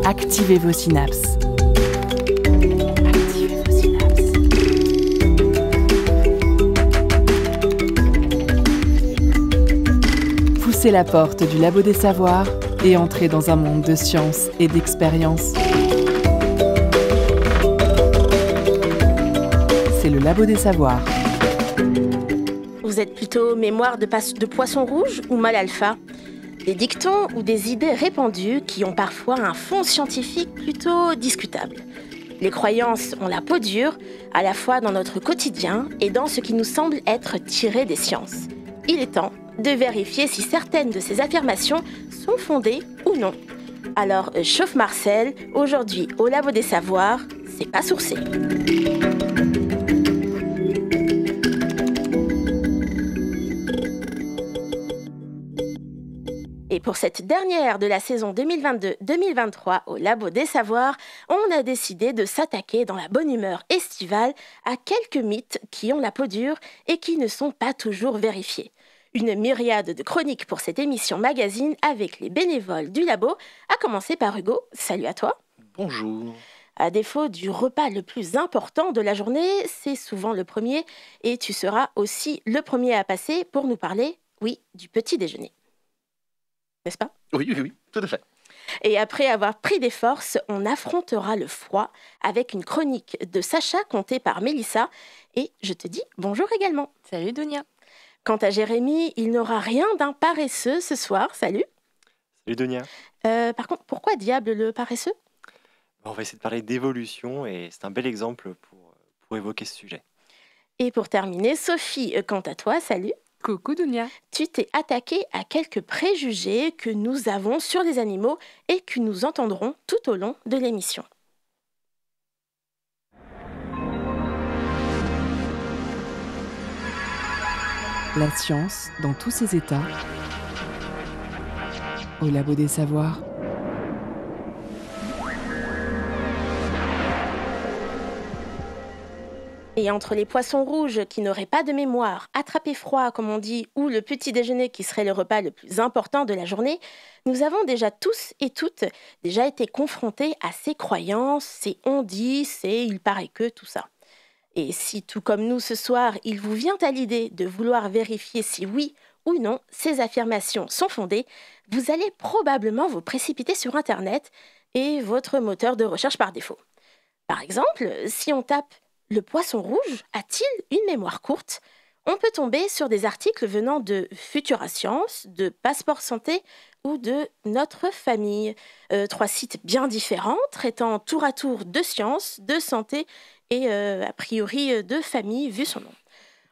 Activez vos synapses. Activez vos synapses. Poussez la porte du Labo des Savoirs et entrez dans un monde de science et d'expérience. C'est le Labo des Savoirs. Vous êtes plutôt mémoire de poisson rouge ou mal alpha? Des dictons ou des idées répandues qui ont parfois un fond scientifique plutôt discutable. Les croyances ont la peau dure, à la fois dans notre quotidien et dans ce qui nous semble être tiré des sciences. Il est temps de vérifier si certaines de ces affirmations sont fondées ou non. Alors, chauffe Marcel, aujourd'hui au Labo des Savoirs, c'est pas sourcé. Et pour cette dernière de la saison 2022-2023 au Labo des Savoirs, on a décidé de s'attaquer dans la bonne humeur estivale à quelques mythes qui ont la peau dure et qui ne sont pas toujours vérifiés. Une myriade de chroniques pour cette émission magazine avec les bénévoles du Labo, à commencer par Hugo. Salut à toi. Bonjour. À défaut du repas le plus important de la journée, c'est souvent le premier et tu seras aussi le premier à passer pour nous parler, oui, du petit déjeuner. N'est-ce pas ? Oui, tout à fait. Et après avoir pris des forces, on affrontera le froid avec une chronique de Sacha contée par Mélissa. Et je te dis bonjour également. Salut Dunia. Quant à Jérémy, il n'aura rien d'un paresseux ce soir. Salut. Salut Dunia. Par contre, pourquoi diable le paresseux ? On va essayer de parler d'évolution et c'est un bel exemple pour évoquer ce sujet. Et pour terminer, Sophie, quant à toi, salut. Coucou Dunia. Tu t'es attaquée à quelques préjugés que nous avons sur les animaux et que nous entendrons tout au long de l'émission. La science dans tous ses états. Au Labo des Savoirs. Et entre les poissons rouges qui n'auraient pas de mémoire, attraper froid comme on dit, ou le petit déjeuner qui serait le repas le plus important de la journée, nous avons déjà tous et toutes déjà été confrontés à ces croyances, ces on-dit, ces il paraît que, tout ça. Et si tout comme nous ce soir, il vous vient à l'idée de vouloir vérifier si oui ou non ces affirmations sont fondées, vous allez probablement vous précipiter sur Internet et votre moteur de recherche par défaut. Par exemple, si on tape « Le poisson rouge a-t-il une mémoire courte ?» on peut tomber sur des articles venant de Futura Science, de Passeport Santé ou de Notre Famille. 3 sites bien différents, traitant tour à tour de sciences, de santé et a priori de famille, vu son nom.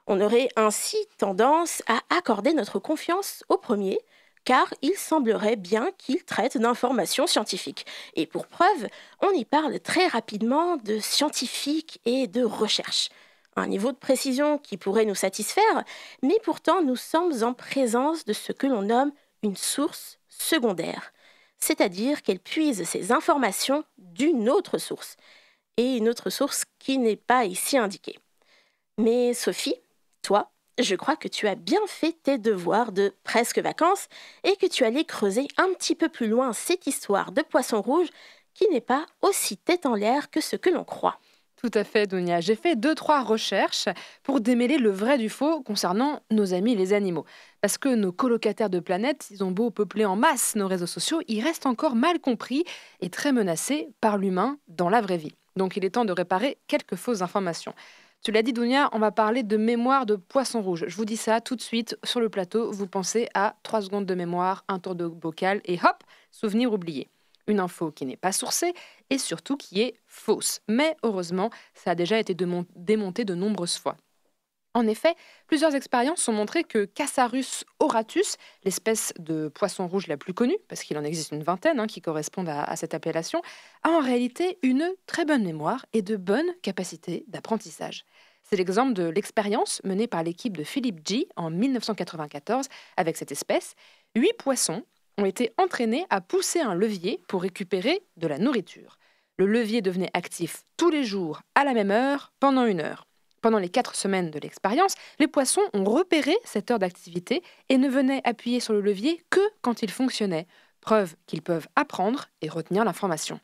On aurait ainsi tendance à accorder notre confiance au premier, car il semblerait bien qu'il traite d'informations scientifiques. Et pour preuve, on y parle très rapidement de scientifique et de recherche. Un niveau de précision qui pourrait nous satisfaire, mais pourtant nous sommes en présence de ce que l'on nomme une source secondaire. C'est-à-dire qu'elle puise ses informations d'une autre source. Et une autre source qui n'est pas ici indiquée. Mais Sophie, toi, je crois que tu as bien fait tes devoirs de presque vacances et que tu allais creuser un petit peu plus loin cette histoire de poisson rouge qui n'est pas aussi tête en l'air que ce que l'on croit. Tout à fait Dunia. J'ai fait 2-3 recherches pour démêler le vrai du faux concernant nos amis les animaux. Parce que nos colocataires de planète, ils ont beau peupler en masse nos réseaux sociaux, ils restent encore mal compris et très menacés par l'humain dans la vraie vie. Donc il est temps de réparer quelques fausses informations. Tu l'as dit Dunia, on va parler de mémoire de poisson rouge. Je vous dis ça tout de suite sur le plateau. Vous pensez à 3 secondes de mémoire, un tour de bocal et hop, souvenir oublié. Une info qui n'est pas sourcée et surtout qui est fausse. Mais heureusement, ça a déjà été démonté de nombreuses fois. En effet, plusieurs expériences ont montré que Cassarus auratus, l'espèce de poisson rouge la plus connue, parce qu'il en existe une vingtaine qui correspondent à cette appellation, a en réalité une très bonne mémoire et de bonnes capacités d'apprentissage. C'est l'exemple de l'expérience menée par l'équipe de Philip G. en 1994 avec cette espèce. 8 poissons ont été entraînés à pousser un levier pour récupérer de la nourriture. Le levier devenait actif tous les jours à la même heure pendant 1 heure. Pendant les 4 semaines de l'expérience, les poissons ont repéré cette heure d'activité et ne venaient appuyer sur le levier que quand il fonctionnait. preuve qu'ils peuvent apprendre et retenir l'information.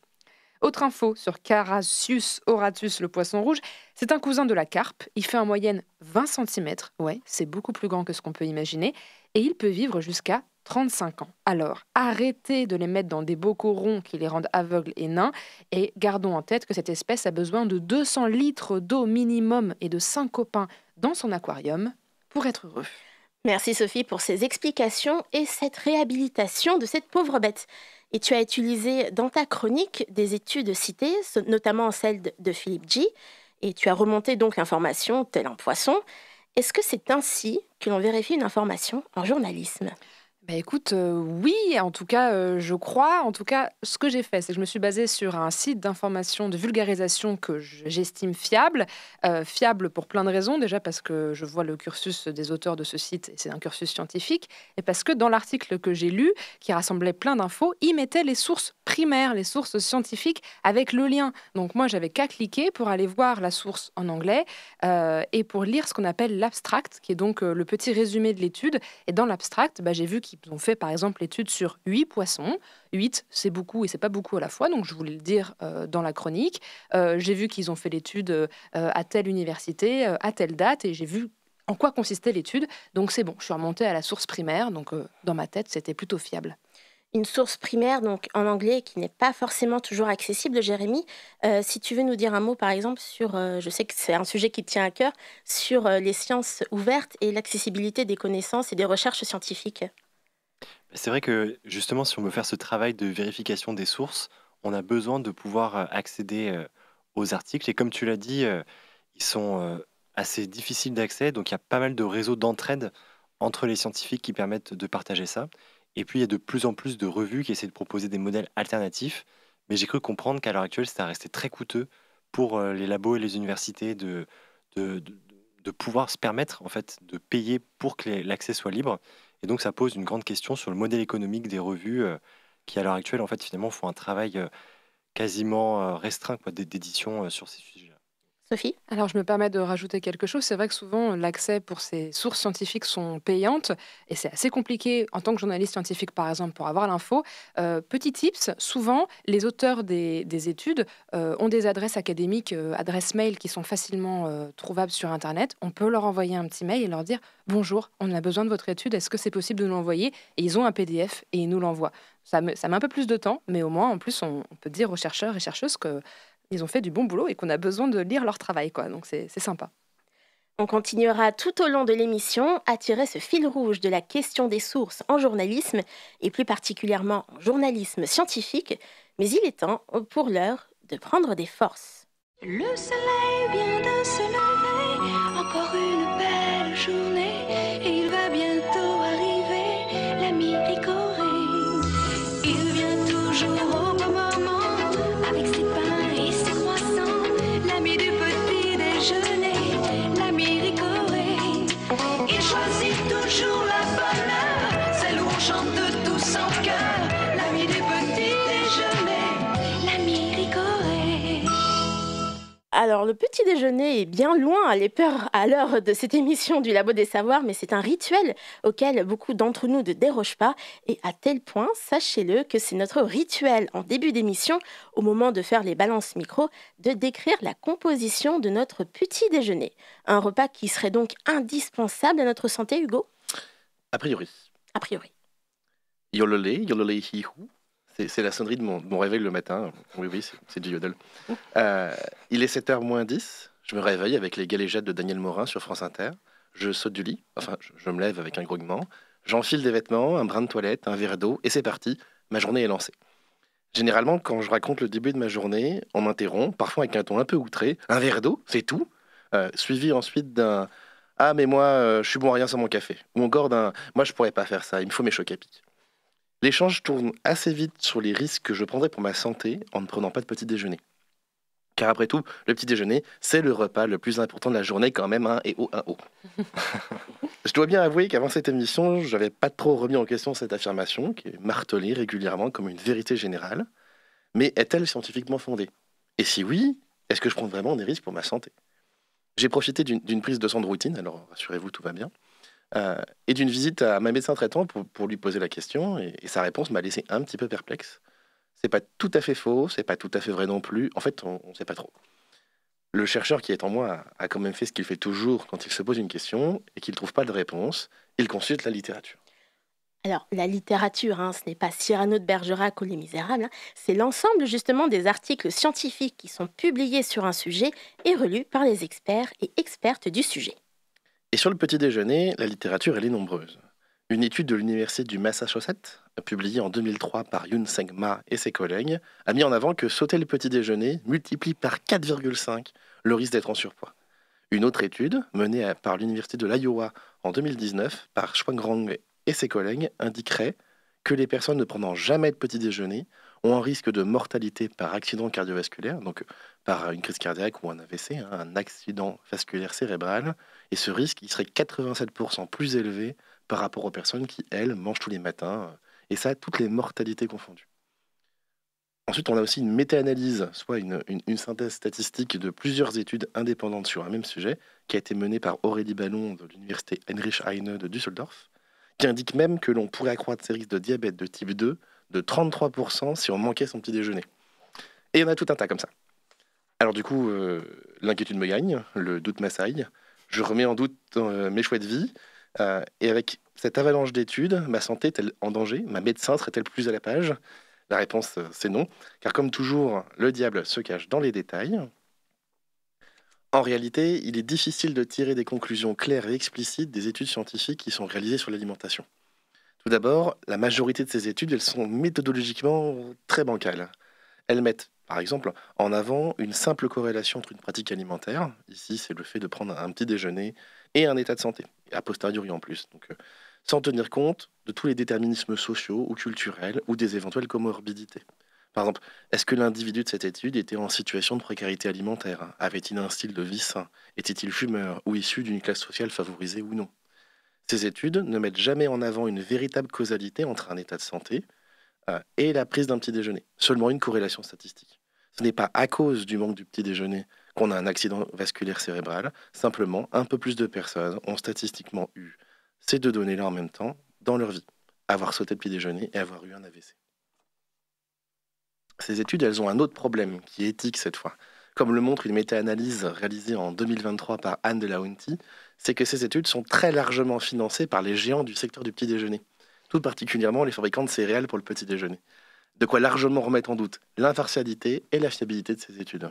Autre info sur Carassius auratus, le poisson rouge, c'est un cousin de la carpe. Il fait en moyenne 20 cm, ouais, c'est beaucoup plus grand que ce qu'on peut imaginer, et il peut vivre jusqu'à 35 ans. Alors, arrêtez de les mettre dans des bocaux ronds qui les rendent aveugles et nains, et gardons en tête que cette espèce a besoin de 200 litres d'eau minimum et de 5 copains dans son aquarium pour être heureux. Merci Sophie pour ces explications et cette réhabilitation de cette pauvre bête. Et tu as utilisé dans ta chronique des études citées, notamment celle de Philippe G. Et tu as remonté donc l'information tel un poisson. Est-ce que c'est ainsi que l'on vérifie une information en journalisme ? Écoute, oui, en tout cas, je crois. En tout cas, ce que j'ai fait, c'est que je me suis basée sur un site d'information, de vulgarisation que j'estime fiable. Fiable pour plein de raisons. Déjà parce que je vois le cursus des auteurs de ce site, et c'est un cursus scientifique. Et parce que dans l'article que j'ai lu, qui rassemblait plein d'infos, il mettait les sources primaires, les sources scientifiques, avec le lien. Donc moi, j'avais qu'à cliquer pour aller voir la source en anglais et pour lire ce qu'on appelle l'abstract, qui est donc le petit résumé de l'étude. Et dans l'abstract, j'ai vu qu'ils ont fait par exemple l'étude sur 8 poissons. 8, c'est beaucoup et c'est pas beaucoup à la fois, donc je voulais le dire dans la chronique. J'ai vu qu'ils ont fait l'étude à telle université, à telle date, et j'ai vu en quoi consistait l'étude. Donc c'est bon, je suis remontée à la source primaire, donc dans ma tête, c'était plutôt fiable. Une source primaire, donc en anglais, qui n'est pas forcément toujours accessible, Jérémy. Si tu veux nous dire un mot, par exemple, sur, je sais que c'est un sujet qui te tient à cœur, sur les sciences ouvertes et l'accessibilité des connaissances et des recherches scientifiques. C'est vrai que justement, si on veut faire ce travail de vérification des sources, on a besoin de pouvoir accéder aux articles. Et comme tu l'as dit, ils sont assez difficiles d'accès. Donc il y a pas mal de réseaux d'entraide entre les scientifiques qui permettent de partager ça. Et puis il y a de plus en plus de revues qui essaient de proposer des modèles alternatifs. Mais j'ai cru comprendre qu'à l'heure actuelle, ça restait très coûteux pour les labos et les universités de, de- de pouvoir se permettre en fait de payer pour que l'accès soit libre. Et donc ça pose une grande question sur le modèle économique des revues qui à l'heure actuelle en fait finalement font un travail quasiment restreint quoi, d'édition sur ces sujets. Sophie ? Alors, je me permets de rajouter quelque chose. C'est vrai que souvent, l'accès pour ces sources scientifiques sont payantes et c'est assez compliqué en tant que journaliste scientifique, par exemple, pour avoir l'info. Petit tips, souvent, les auteurs des études ont des adresses académiques, adresses mail qui sont facilement trouvables sur Internet. On peut leur envoyer un petit mail et leur dire « Bonjour, on a besoin de votre étude, est-ce que c'est possible de nous l'envoyer ?» Et ils ont un PDF et ils nous l'envoient. Ça met un peu plus de temps, mais au moins, en plus, on peut dire aux chercheurs et chercheuses que ils ont fait du bon boulot et qu'on a besoin de lire leur travail, quoi. Donc c'est sympa. On continuera tout au long de l'émission à tirer ce fil rouge de la question des sources en journalisme, et plus particulièrement en journalisme scientifique, mais il est temps, pour l'heure, de prendre des forces. Le soleil vient de se lever, encore une belle journée, et il va bientôt arriver, l'ami Ricoré. Il vient toujours au bon moment, avec ses pains et ses croissants, l'ami du petit déjeuner, l'ami Ricoré. Il choisit toujours la bonne heure, celle où on chante tous en chœur, l'ami du petit déjeuner, l'ami Ricoré. Alors, le petit déjeuner est bien loin à l'heure de cette émission du Labo des Savoirs, mais c'est un rituel auquel beaucoup d'entre nous ne dérogent pas. Et à tel point, sachez-le, que c'est notre rituel en début d'émission, au moment de faire les balances micro, de décrire la composition de notre petit déjeuner. Un repas qui serait donc indispensable à notre santé, Hugo ? A priori. A priori. Yololé, yololé hi-hou. C'est la sonnerie de mon réveil le matin. Oui, c'est du yodel. Il est 7h moins 10. Je me réveille avec les galéjades de Daniel Morin sur France Inter. Je saute du lit. Enfin, je me lève avec un grognement. J'enfile des vêtements, un brin de toilette, un verre d'eau, et c'est parti. Ma journée est lancée. Généralement, quand je raconte le début de ma journée, on m'interrompt, parfois avec un ton un peu outré. Un verre d'eau, c'est tout. Suivi ensuite d'un « Ah, mais moi, je suis bon à rien sans mon café ». Ou encore d'un « Moi, je pourrais pas faire ça, il me faut mes chocs à pic ». L'échange tourne assez vite sur les risques que je prendrais pour ma santé en ne prenant pas de petit déjeuner. Car après tout, le petit déjeuner, c'est le repas le plus important de la journée quand même, hein, et oh, un oh. Je dois bien avouer qu'avant cette émission, je n'avais pas trop remis en question cette affirmation, qui est martelée régulièrement comme une vérité générale. Mais est-elle scientifiquement fondée ? Et si oui, est-ce que je prends vraiment des risques pour ma santé ? J'ai profité d'une prise de sang de routine, alors rassurez-vous, tout va bien. Et d'une visite à ma médecin traitant pour lui poser la question, et sa réponse m'a laissé un petit peu perplexe. C'est pas tout à fait faux, c'est pas tout à fait vrai non plus. En fait, on ne sait pas trop. Le chercheur qui est en moi a quand même fait ce qu'il fait toujours quand il se pose une question et qu'il ne trouve pas de réponse. Il consulte la littérature. Alors, la littérature, ce n'est pas Cyrano de Bergerac ou Les Misérables, c'est l'ensemble justement des articles scientifiques qui sont publiés sur un sujet et relus par les experts et expertes du sujet. Et sur le petit déjeuner, la littérature, elle est nombreuse. Une étude de l'université du Massachusetts, publiée en 2003 par Yoon-Seng Ma et ses collègues, a mis en avant que sauter le petit déjeuner multiplie par 4,5 le risque d'être en surpoids. Une autre étude, menée par l'université de l'Iowa en 2019 par Chuang-Rong et ses collègues, indiquerait que les personnes ne prenant jamais de petit déjeuner ont un risque de mortalité par accident cardiovasculaire, donc par une crise cardiaque ou un AVC, un accident vasculaire cérébral, et ce risque il serait 87% plus élevé par rapport aux personnes qui, elles, mangent tous les matins, et ça, toutes les mortalités confondues. Ensuite, on a aussi une méta-analyse, soit une synthèse statistique de plusieurs études indépendantes sur un même sujet, qui a été menée par Aurélie Ballon de l'université Heinrich Heine de Düsseldorf, qui indique même que l'on pourrait accroître ses risques de diabète de type 2 de 33% si on manquait son petit déjeuner. Et il y en a tout un tas comme ça. Alors du coup, l'inquiétude me gagne, le doute m'assaille, je remets en doute mes choix de vie, et avec cette avalanche d'études, ma santé est-elle en danger? Ma médecin serait-elle plus à la page? La réponse, c'est non, car comme toujours, le diable se cache dans les détails. En réalité, il est difficile de tirer des conclusions claires et explicites des études scientifiques qui sont réalisées sur l'alimentation. Tout d'abord, la majorité de ces études, elles sont méthodologiquement très bancales. Elles mettent, par exemple, en avant une simple corrélation entre une pratique alimentaire, ici c'est le fait de prendre un petit déjeuner, et un état de santé, et a posteriori en plus, donc, sans tenir compte de tous les déterminismes sociaux ou culturels ou des éventuelles comorbidités. Par exemple, est-ce que l'individu de cette étude était en situation de précarité alimentaire? Avait-il un style de vie sain? Était-il fumeur ou issu d'une classe sociale favorisée ou non? Ces études ne mettent jamais en avant une véritable causalité entre un état de santé et la prise d'un petit déjeuner. Seulement une corrélation statistique. Ce n'est pas à cause du manque du petit déjeuner qu'on a un accident vasculaire cérébral. Simplement, un peu plus de personnes ont statistiquement eu ces deux données-là en même temps dans leur vie. Avoir sauté le petit déjeuner et avoir eu un AVC. Ces études, elles ont un autre problème, qui est éthique cette fois. Comme le montre une méta-analyse réalisée en 2023 par Anne de Launty, c'est que ces études sont très largement financées par les géants du secteur du petit déjeuner, tout particulièrement les fabricants de céréales pour le petit déjeuner. De quoi largement remettre en doute l'impartialité et la fiabilité de ces études.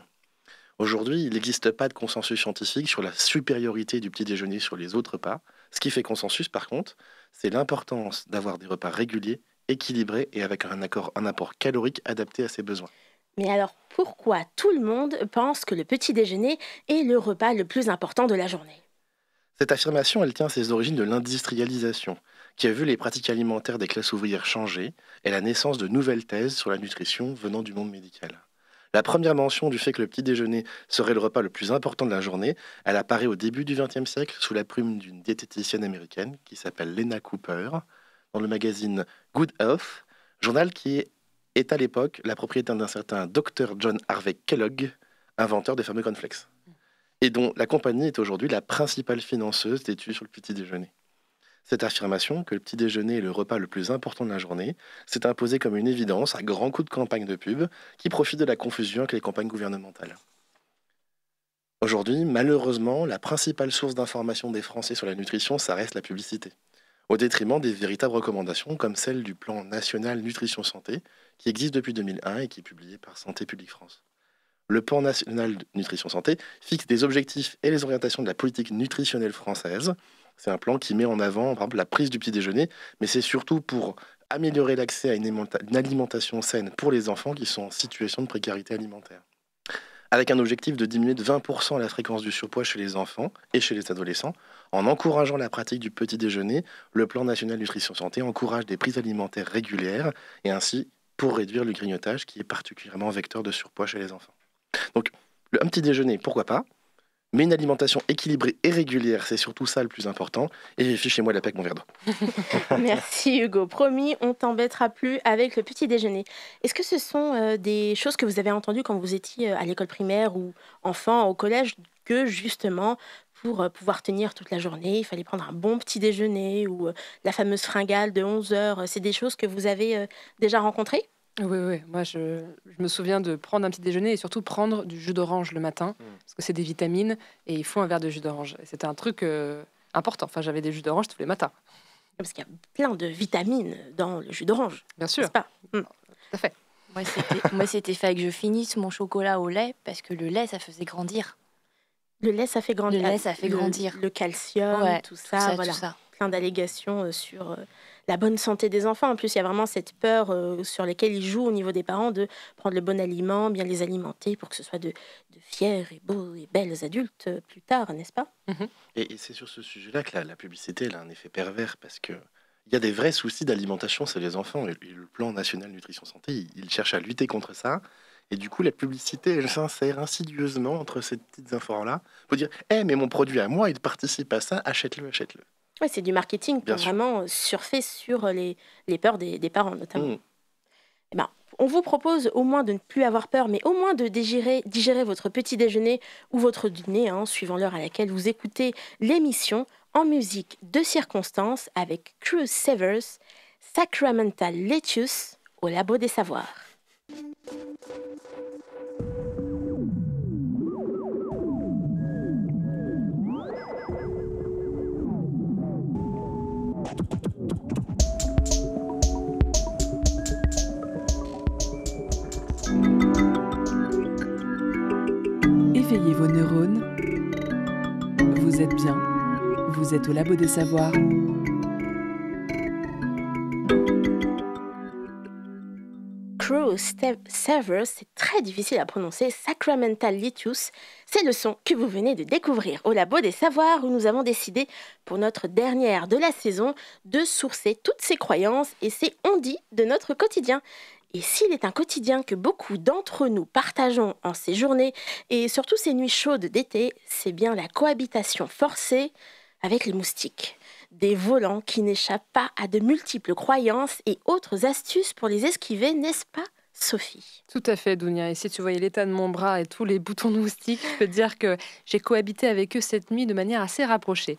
Aujourd'hui, il n'existe pas de consensus scientifique sur la supériorité du petit déjeuner sur les autres repas. Ce qui fait consensus, par contre, c'est l'importance d'avoir des repas réguliers, équilibrés et avec un apport calorique adapté à ses besoins. Mais alors, pourquoi tout le monde pense que le petit déjeuner est le repas le plus important de la journée? Cette affirmation, elle tient à ses origines de l'industrialisation, qui a vu les pratiques alimentaires des classes ouvrières changer et la naissance de nouvelles thèses sur la nutrition venant du monde médical. La première mention du fait que le petit déjeuner serait le repas le plus important de la journée, elle apparaît au début du XXe siècle sous la plume d'une diététicienne américaine qui s'appelle Lena Cooper, dans le magazine Good Health, journal qui est à l'époque la propriété d'un certain Dr John Harvey Kellogg, inventeur des fameux cornflakes, et dont la compagnie est aujourd'hui la principale financeuse d'études sur le petit déjeuner. Cette affirmation, que le petit déjeuner est le repas le plus important de la journée, s'est imposée comme une évidence à grands coups de campagne de pub qui profitent de la confusion avec les campagnes gouvernementales. Aujourd'hui, malheureusement, la principale source d'information des Français sur la nutrition, ça reste la publicité, au détriment des véritables recommandations comme celle du plan national nutrition santé qui existe depuis 2001 et qui est publié par Santé publique France. Le plan national nutrition santé fixe des objectifs et les orientations de la politique nutritionnelle française. C'est un plan qui met en avant, par exemple, la prise du petit déjeuner, mais c'est surtout pour améliorer l'accès à une alimentation saine pour les enfants qui sont en situation de précarité alimentaire. Avec un objectif de diminuer de 20% la fréquence du surpoids chez les enfants et chez les adolescents, en encourageant la pratique du petit déjeuner, le plan national nutrition santé encourage des prises alimentaires régulières et ainsi pour réduire le grignotage qui est particulièrement vecteur de surpoids chez les enfants. Donc, un petit déjeuner, pourquoi pas? Mais une alimentation équilibrée et régulière, c'est surtout ça le plus important. Et fichez-moi la paix avec mon verre d'eau. Merci Hugo. Promis, on t'embêtera plus avec le petit déjeuner. Est-ce que ce sont des choses que vous avez entendues quand vous étiez à l'école primaire ou enfant, au collège, que justement, pour pouvoir tenir toute la journée. Il fallait prendre un bon petit déjeuner ou la fameuse fringale de 11 heures. C'est des choses que vous avez déjà rencontrées? Oui, oui, moi je me souviens de prendre un petit déjeuner et surtout prendre du jus d'orange le matin, parce que c'est des vitamines et il faut un verre de jus d'orange. Et c'était un truc important. Enfin, j'avais des jus d'orange tous les matins, Parce qu'il y a plein de vitamines dans le jus d'orange, bien sûr, n'est-ce pas? tout à fait. Moi, c'était fait que je finisse mon chocolat au lait parce que le lait, ça faisait grandir. Le lait, ça fait grandir. Le lait, ça fait grandir. Le calcium, Ouais, tout ça, voilà. tout ça. Plein d'allégations sur la bonne santé des enfants. En plus, il y a vraiment cette peur sur laquelle ils jouent au niveau des parents de prendre le bon aliment, bien les alimenter pour que ce soit de fiers et beaux et belles adultes plus tard, n'est-ce pas? Et c'est sur ce sujet-là que la publicité elle a un effet pervers parce que il y a des vrais soucis d'alimentation chez les enfants. Et le plan national nutrition santé, il cherche à lutter contre ça. Et du coup, la publicité, elle s'insère insidieusement entre ces petites infos-là pour dire mais mon produit à moi, il participe à ça, achète-le, achète-le. Ouais, c'est du marketing Bien pour sûr. vraiment surfer sur les peurs des parents, notamment. Mm. Eh ben, on vous propose au moins de ne plus avoir peur, mais au moins de digérer votre petit déjeuner ou votre dîner, suivant l'heure à laquelle vous écoutez l'émission, en musique de circonstance avec Cruise Severs, Sacramental Lettuce au Labo des Savoirs. Éveillez vos neurones. Vous êtes bien. Vous êtes au Labo des Savoirs. Cruise Severs, c'est très difficile à prononcer, Sacramental Lettuce, c'est le son que vous venez de découvrir au Labo des Savoirs où nous avons décidé, pour notre dernière de la saison, de sourcer toutes ces croyances et ces on-dit de notre quotidien. Et s'il est un quotidien que beaucoup d'entre nous partageons en ces journées et surtout ces nuits chaudes d'été, c'est bien la cohabitation forcée avec les moustiques. Des volants qui n'échappent pas à de multiples croyances et autres astuces pour les esquiver, n'est-ce pas, Sophie? Tout à fait, Dounia. Et si tu voyais l'état de mon bras et tous les boutons de moustiques, je peux te dire que j'ai cohabité avec eux cette nuit de manière assez rapprochée.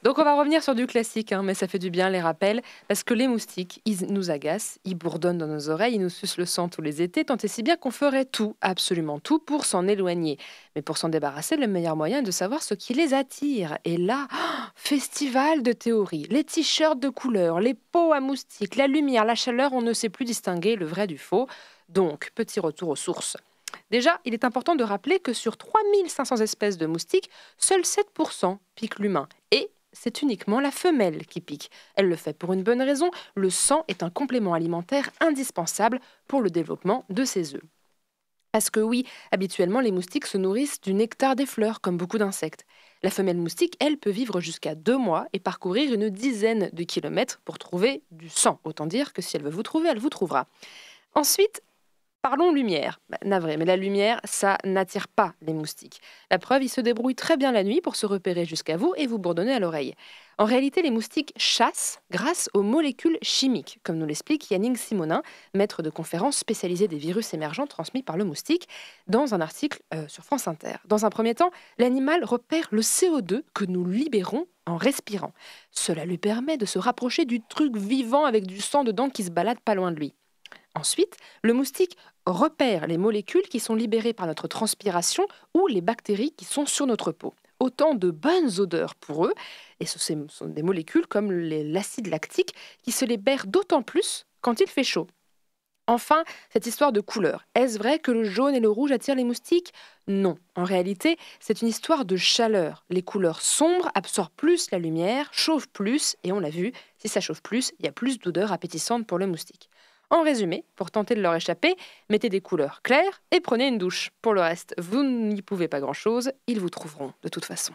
Donc on va revenir sur du classique, mais ça fait du bien les rappels, parce que les moustiques, ils nous agacent, ils bourdonnent dans nos oreilles, ils nous sucent le sang tous les étés, tant et si bien qu'on ferait tout, absolument tout, pour s'en éloigner. Mais pour s'en débarrasser, le meilleur moyen est de savoir ce qui les attire. Et là, festival de théories, les t-shirts de couleur, les pots à moustiques, la lumière, la chaleur, on ne sait plus distinguer le vrai du faux. Donc, petit retour aux sources. Déjà, il est important de rappeler que sur 3500 espèces de moustiques, seuls 7% piquent l'humain. Et c'est uniquement la femelle qui pique. Elle le fait pour une bonne raison, le sang est un complément alimentaire indispensable pour le développement de ses œufs. Parce que oui, habituellement, les moustiques se nourrissent du nectar des fleurs, comme beaucoup d'insectes. La femelle moustique, elle, peut vivre jusqu'à 2 mois et parcourir une dizaine de kilomètres pour trouver du sang. Autant dire que si elle veut vous trouver, elle vous trouvera. Ensuite, parlons lumière. Navré, mais la lumière, ça n'attire pas les moustiques. La preuve, ils se débrouillent très bien la nuit pour se repérer jusqu'à vous et vous bourdonner à l'oreille. En réalité, les moustiques chassent grâce aux molécules chimiques, comme nous l'explique Yannick Simonin, maître de conférences spécialisé des virus émergents transmis par le moustique, dans un article sur France Inter. Dans un premier temps, l'animal repère le CO2 que nous libérons en respirant. Cela lui permet de se rapprocher du truc vivant avec du sang dedans qui se balade pas loin de lui. Ensuite, le moustique repère les molécules qui sont libérées par notre transpiration ou les bactéries qui sont sur notre peau. Autant de bonnes odeurs pour eux, et ce sont des molécules comme l'acide lactique qui se libèrent d'autant plus quand il fait chaud. Enfin, cette histoire de couleur. Est-ce vrai que le jaune et le rouge attirent les moustiques? Non. En réalité, c'est une histoire de chaleur. Les couleurs sombres absorbent plus la lumière, chauffent plus, et on l'a vu, si ça chauffe plus, il y a plus d'odeurs appétissantes pour le moustique. En résumé, pour tenter de leur échapper, mettez des couleurs claires et prenez une douche. Pour le reste, vous n'y pouvez pas grand-chose, ils vous trouveront de toute façon.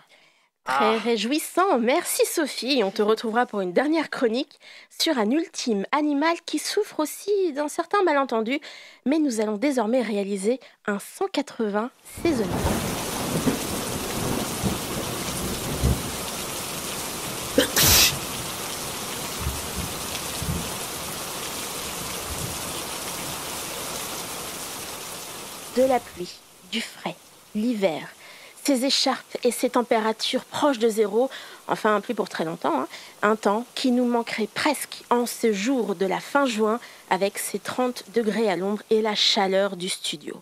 Très réjouissant, merci Sophie. Et on te retrouvera pour une dernière chronique sur un ultime animal qui souffre aussi d'un certain malentendu. Mais nous allons désormais réaliser un 180 saisonnier. De la pluie, du frais, l'hiver. Ces écharpes et ces températures proches de zéro, enfin plus pour très longtemps, hein, un temps qui nous manquerait presque en ce jour de la fin juin avec ses 30 degrés à l'ombre et la chaleur du studio.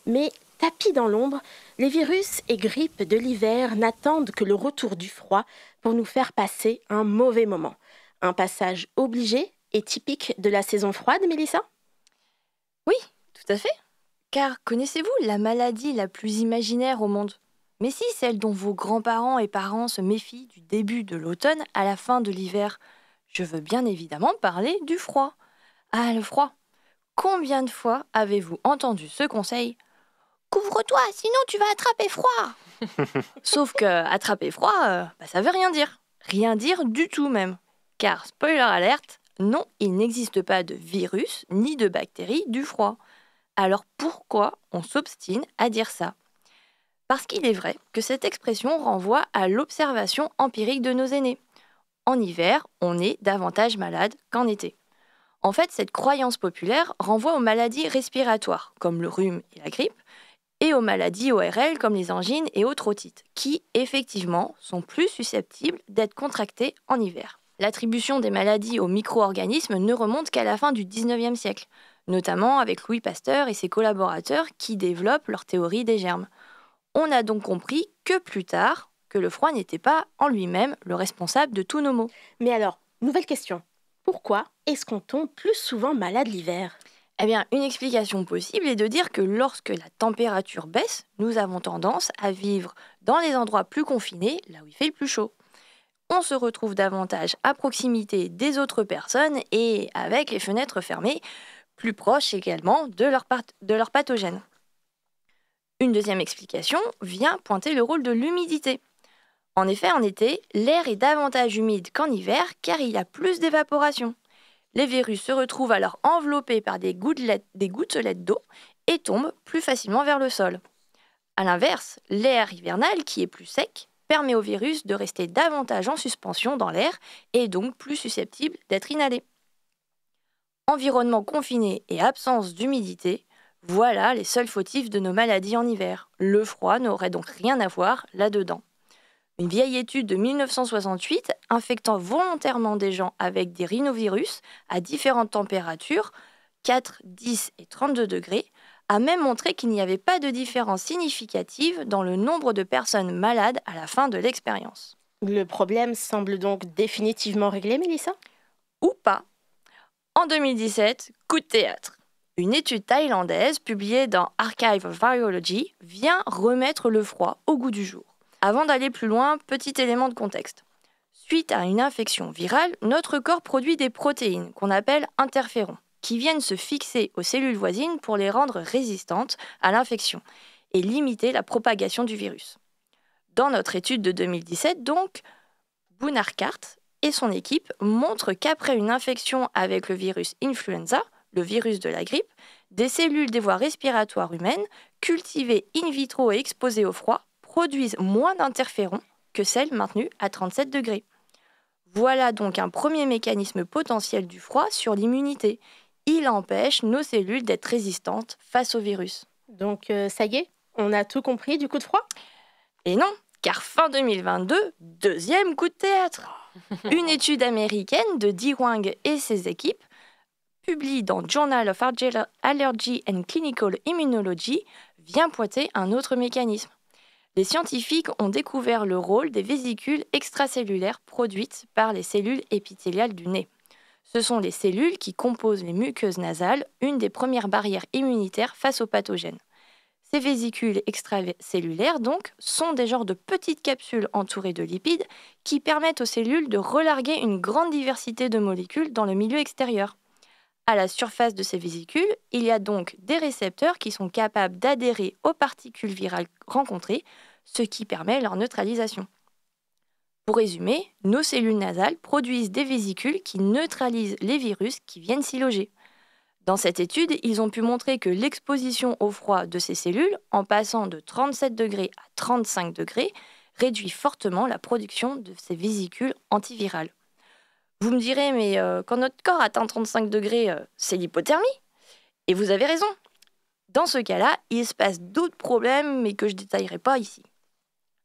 Mais tapis dans l'ombre, les virus et grippes de l'hiver n'attendent que le retour du froid pour nous faire passer un mauvais moment. Un passage obligé et typique de la saison froide, Mélissa ? Oui, tout à fait. Car connaissez-vous la maladie la plus imaginaire au monde ? Mais si, celle dont vos grands-parents et parents se méfient du début de l'automne à la fin de l'hiver. Je veux bien évidemment parler du froid. Ah, le froid. Combien de fois avez-vous entendu ce conseil ? Couvre-toi, sinon tu vas attraper froid. Sauf que attraper froid, ça veut rien dire. Rien dire du tout même. Car, spoiler alerte, non, il n'existe pas de virus ni de bactéries du froid. Alors pourquoi on s'obstine à dire ça ? Parce qu'il est vrai que cette expression renvoie à l'observation empirique de nos aînés. En hiver, on est davantage malade qu'en été. En fait, cette croyance populaire renvoie aux maladies respiratoires, comme le rhume et la grippe, et aux maladies ORL comme les angines et autres otites, qui, effectivement, sont plus susceptibles d'être contractées en hiver. L'attribution des maladies aux micro-organismes ne remonte qu'à la fin du XIXe siècle, notamment avec Louis Pasteur et ses collaborateurs qui développent leur théorie des germes. On a donc compris que plus tard, que le froid n'était pas en lui-même le responsable de tous nos maux. Mais alors, nouvelle question. Pourquoi est-ce qu'on tombe plus souvent malade l'hiver ? Eh bien, une explication possible est de dire que lorsque la température baisse, nous avons tendance à vivre dans les endroits plus confinés, là où il fait le plus chaud. On se retrouve davantage à proximité des autres personnes et avec les fenêtres fermées, plus proches également de leurs pathogènes. Une deuxième explication vient pointer le rôle de l'humidité. En effet, en été, l'air est davantage humide qu'en hiver car il y a plus d'évaporation. Les virus se retrouvent alors enveloppés par des gouttelettes d'eau et tombent plus facilement vers le sol. A l'inverse, l'air hivernal, qui est plus sec, permet aux virus de rester davantage en suspension dans l'air et donc plus susceptibles d'être inhalés. Environnement confiné et absence d'humidité, voilà les seuls fautifs de nos maladies en hiver. Le froid n'aurait donc rien à voir là-dedans. Une vieille étude de 1968, infectant volontairement des gens avec des rhinovirus à différentes températures, 4, 10 et 32 degrés, a même montré qu'il n'y avait pas de différence significative dans le nombre de personnes malades à la fin de l'expérience. Le problème semble donc définitivement réglé, Mélissa ? Ou pas. En 2017, coup de théâtre. Une étude thaïlandaise publiée dans Archive of Virology vient remettre le froid au goût du jour. Avant d'aller plus loin, petit élément de contexte. Suite à une infection virale, notre corps produit des protéines qu'on appelle interférons, qui viennent se fixer aux cellules voisines pour les rendre résistantes à l'infection et limiter la propagation du virus. Dans notre étude de 2017, donc, Boonarkart et son équipe montrent qu'après une infection avec le virus influenza, le virus de la grippe, des cellules des voies respiratoires humaines, cultivées in vitro et exposées au froid, produisent moins d'interférons que celles maintenues à 37 degrés. Voilà donc un premier mécanisme potentiel du froid sur l'immunité. Il empêche nos cellules d'être résistantes face au virus. Donc ça y est, on a tout compris du coup de froid ? Et non, car fin 2022, deuxième coup de théâtre. Une étude américaine de Di Huang et ses équipes, publiée dans Journal of Allergy and Clinical Immunology, vient pointer un autre mécanisme. Les scientifiques ont découvert le rôle des vésicules extracellulaires produites par les cellules épithéliales du nez. Ce sont les cellules qui composent les muqueuses nasales, une des premières barrières immunitaires face aux pathogènes. Ces vésicules extracellulaires, donc, sont des genres de petites capsules entourées de lipides qui permettent aux cellules de relarguer une grande diversité de molécules dans le milieu extérieur. À la surface de ces vésicules, il y a donc des récepteurs qui sont capables d'adhérer aux particules virales rencontrées, ce qui permet leur neutralisation. Pour résumer, nos cellules nasales produisent des vésicules qui neutralisent les virus qui viennent s'y loger. Dans cette étude, ils ont pu montrer que l'exposition au froid de ces cellules, en passant de 37 degrés à 35 degrés, réduit fortement la production de ces vésicules antivirales. Vous me direz, mais quand notre corps atteint 35 degrés, c'est l'hypothermie ? Et vous avez raison. Dans ce cas-là, il se passe d'autres problèmes, mais que je ne détaillerai pas ici.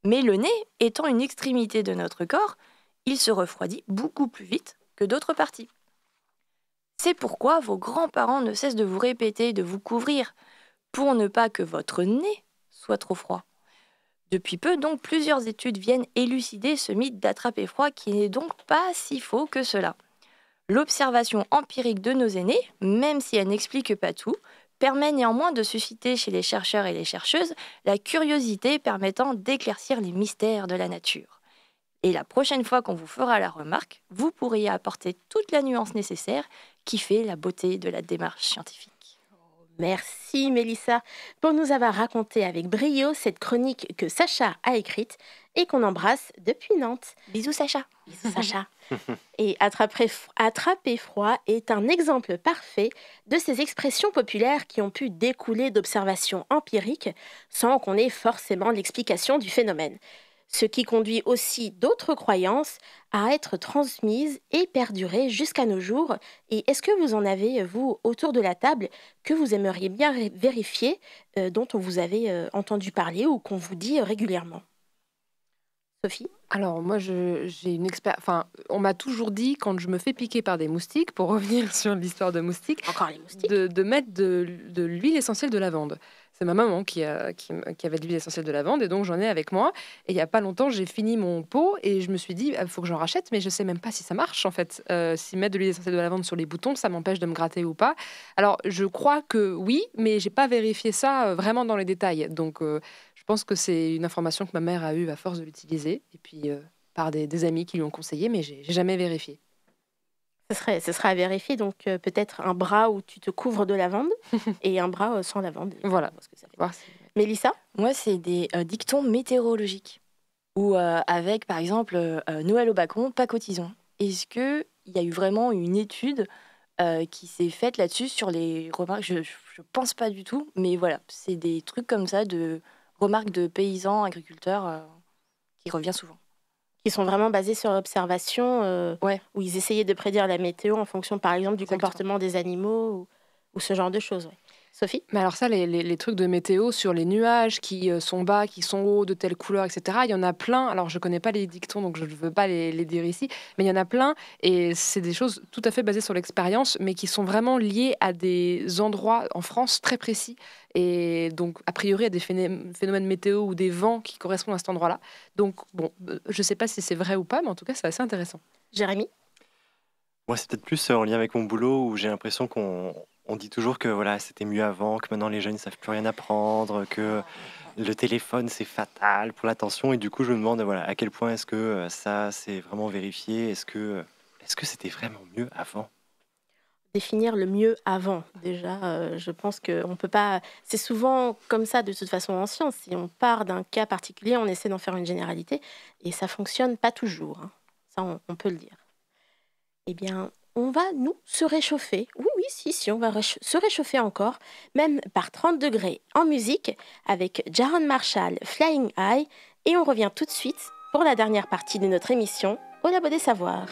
Mais le nez étant une extrémité de notre corps, il se refroidit beaucoup plus vite que d'autres parties. C'est pourquoi vos grands-parents ne cessent de vous répéter de vous couvrir pour ne pas que votre nez soit trop froid. Depuis peu, donc, plusieurs études viennent élucider ce mythe d'attraper froid qui n'est donc pas si faux que cela. L'observation empirique de nos aînés, même si elle n'explique pas tout, permet néanmoins de susciter chez les chercheurs et les chercheuses la curiosité permettant d'éclaircir les mystères de la nature. Et la prochaine fois qu'on vous fera la remarque, vous pourriez apporter toute la nuance nécessaire qui fait la beauté de la démarche scientifique. Merci Mélissa pour nous avoir raconté avec brio cette chronique que Sacha a écrite et qu'on embrasse depuis Nantes. Bisous Sacha. Bisous Sacha. Et attraper froid est un exemple parfait de ces expressions populaires qui ont pu découler d'observations empiriques sans qu'on ait forcément l'explication du phénomène. Ce qui conduit aussi d'autres croyances à être transmises et perdurer jusqu'à nos jours. Et est-ce que vous en avez, vous, autour de la table, que vous aimeriez bien vérifier, dont on vous avait entendu parler ou qu'on vous dit régulièrement? Sophie? Alors moi, j'ai une expérience. Enfin, on m'a toujours dit quand je me fais piquer par des moustiques, pour revenir sur l'histoire de moustiques, Encore les moustiques? de mettre de l'huile essentielle de lavande. C'est ma maman qui avait de l'huile essentielle de lavande et donc j'en ai avec moi. Et il y a pas longtemps, j'ai fini mon pot et je me suis dit, il faut que j'en rachète, mais je sais même pas si ça marche en fait. Si mettre de l'huile essentielle de lavande sur les boutons, ça m'empêche de me gratter ou pas. Alors je crois que oui, mais j'ai pas vérifié ça vraiment dans les détails. Donc je pense que c'est une information que ma mère a eue à force de l'utiliser et puis par des amis qui lui ont conseillé, mais j'ai jamais vérifié. Ce serait à vérifier, donc peut-être un bras où tu te couvres de lavande et un bras sans lavande. Voilà. Ce que ça fait. Voir si- Mélissa? Moi, c'est des dictons météorologiques. Ou avec, par exemple, Noël au bacon, pas cotisons. Est-ce qu'il y a eu vraiment une étude qui s'est faite là-dessus sur les remarques? Je pense pas du tout, mais voilà, c'est des trucs comme ça, de remarques de paysans, agriculteurs, qui revient souvent. Qui sont vraiment basés sur l'observation, Ouais. où ils essayaient de prédire la météo en fonction, par exemple, du Exactement. comportement des animaux ou ce genre de choses. Ouais. Sophie? Mais alors ça, les trucs de météo sur les nuages qui sont bas, qui sont hauts, de telle couleur, etc., il y en a plein. Alors je connais pas les dictons, donc je ne veux pas les dire ici, mais il y en a plein et c'est des choses tout à fait basées sur l'expérience, mais qui sont vraiment liées à des endroits en France très précis et donc a priori à des phénomènes météo ou des vents qui correspondent à cet endroit-là. Donc bon, je sais pas si c'est vrai ou pas, mais en tout cas c'est assez intéressant. Jérémy? Moi, c'est peut-être plus en lien avec mon boulot où j'ai l'impression qu'on dit toujours que voilà, c'était mieux avant, que maintenant les jeunes ne savent plus rien apprendre, que le téléphone c'est fatal pour l'attention. Et du coup, je me demande voilà, à quel point est-ce que ça c'est vraiment vérifié. Est-ce que c'était vraiment mieux avant? Définir le mieux avant, déjà, je pense qu'on peut pas... C'est souvent comme ça, de toute façon, en science. Si on part d'un cas particulier, on essaie d'en faire une généralité, et ça fonctionne pas toujours. Hein. Ça, on peut le dire. Eh bien, on va, nous, se réchauffer. Oui, si, on va se réchauffer encore, même par 30 degrés en musique, avec Jaron Marshall, Flying High, et on revient tout de suite pour la dernière partie de notre émission, Au Labo des Savoirs.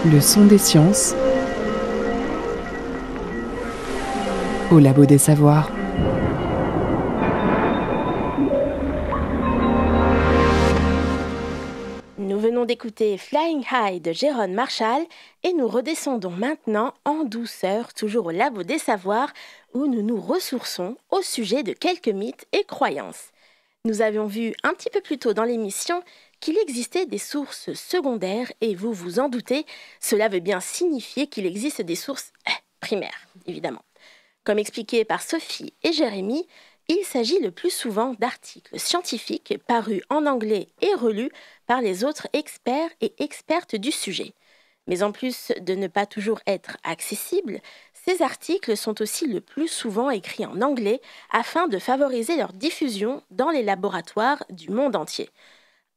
Le son des sciences au Labo des Savoirs. Nous venons d'écouter Flying High de Jaron Marshall et nous redescendons maintenant en douceur, toujours au Labo des Savoirs, où nous nous ressourçons au sujet de quelques mythes et croyances. Nous avions vu un petit peu plus tôt dans l'émission qu'il existait des sources secondaires et vous vous en doutez, cela veut bien signifier qu'il existe des sources primaires, évidemment. Comme expliqué par Sophie et Jérémy, il s'agit le plus souvent d'articles scientifiques parus en anglais et relus par les autres experts et expertes du sujet. Mais en plus de ne pas toujours être accessibles, Ces articles sont aussi le plus souvent écrits en anglais afin de favoriser leur diffusion dans les laboratoires du monde entier.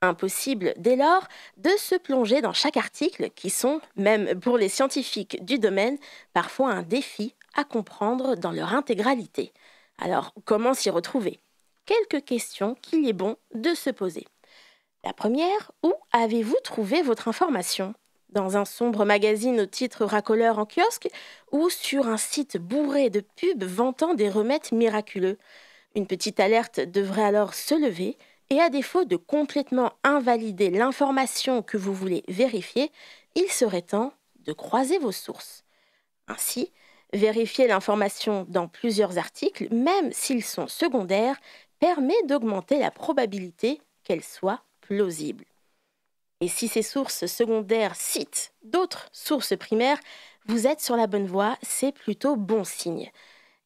Impossible dès lors de se plonger dans chaque article qui sont, même pour les scientifiques du domaine, parfois un défi à comprendre dans leur intégralité. Alors, comment s'y retrouver ? Quelques questions qu'il est bon de se poser. La première, où avez-vous trouvé votre information ? Dans un sombre magazine au titre racoleur en kiosque ou sur un site bourré de pubs vantant des remèdes miraculeux ? Une petite alerte devrait alors se lever et à défaut de complètement invalider l'information que vous voulez vérifier, il serait temps de croiser vos sources. Ainsi, vérifier l'information dans plusieurs articles, même s'ils sont secondaires, permet d'augmenter la probabilité qu'elle soit plausible. Et si ces sources secondaires citent d'autres sources primaires, vous êtes sur la bonne voie, c'est plutôt bon signe.